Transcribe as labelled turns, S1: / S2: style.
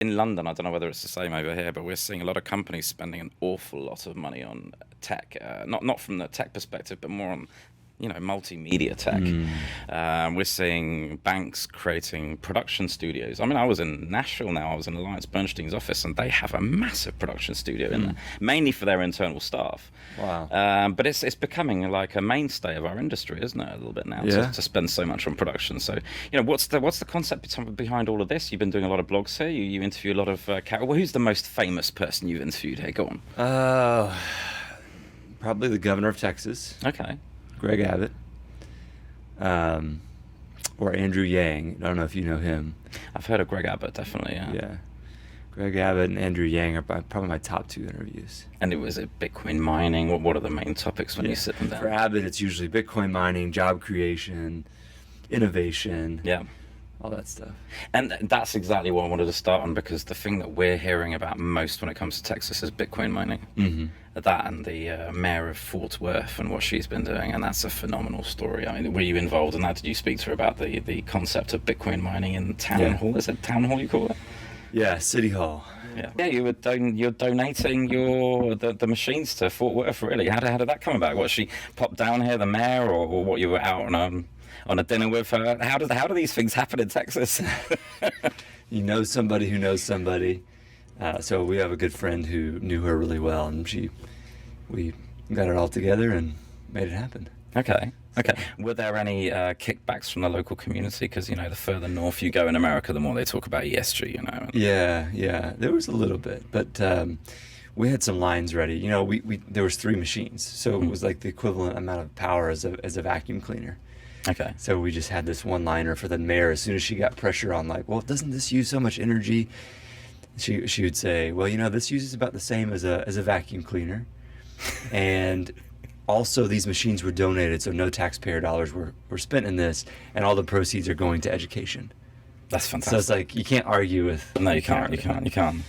S1: in London, I don't know whether it's the same over here, but we're seeing a lot of companies spending an awful lot of money on tech. Not from the tech perspective, but more on multimedia tech. We're seeing banks creating production studios. I mean, I was in Nashville now. I was in Alliance Bernstein's office, and they have a massive production studio in there, mainly for their internal staff.
S2: Wow.
S1: But it's becoming like a mainstay of our industry, isn't it? A little bit now to spend so much on production. So, what's the concept behind all of this? You've been doing a lot of blogs here. You interview a lot of well, who's the most famous person you've interviewed here? Go on.
S2: Probably the governor of Texas.
S1: Okay.
S2: Greg Abbott, or Andrew Yang. I don't know if you know him.
S1: I've heard of Greg Abbott, definitely.
S2: Yeah. Greg Abbott and Andrew Yang are probably my top 2 interviews.
S1: And it was Bitcoin mining. What are the main topics when you sit them down?
S2: For Abbott, it's usually Bitcoin mining, job creation, innovation.
S1: Yeah.
S2: All that stuff.
S1: And that's exactly what I wanted to start on, because the thing that we're hearing about most when it comes to Texas is Bitcoin mining.
S2: Mm-hmm.
S1: That and the mayor of Fort Worth and what she's been doing, and that's a phenomenal story. I mean, were you involved in that? Did you speak to her about the concept of Bitcoin mining in town hall? Is it town hall you call it?
S2: Yeah, City Hall.
S1: Yeah, you're donating the machines to Fort Worth, really. How did that come about? What, she popped down here, the mayor, or what, you were out on a dinner with her? How do these things happen in Texas?
S2: You know somebody who knows somebody. So we have a good friend who knew her really well, and we got it all together and made it happen.
S1: Okay. Were there any kickbacks from the local community? Because, the further north you go in America, the more they talk about ESG,
S2: Yeah. There was a little bit, but we had some lines ready. There was 3 machines, so it was like the equivalent amount of power as a vacuum cleaner.
S1: Okay.
S2: So we just had this one-liner for the mayor. As soon as she got pressure on, like, well, doesn't this use so much energy? She would say, well, this uses about the same as a vacuum cleaner, and also these machines were donated, so no taxpayer dollars were spent in this, and all the proceeds are going to education.
S1: That's fantastic.
S2: So it's like, you can't argue with.
S1: No, you can't.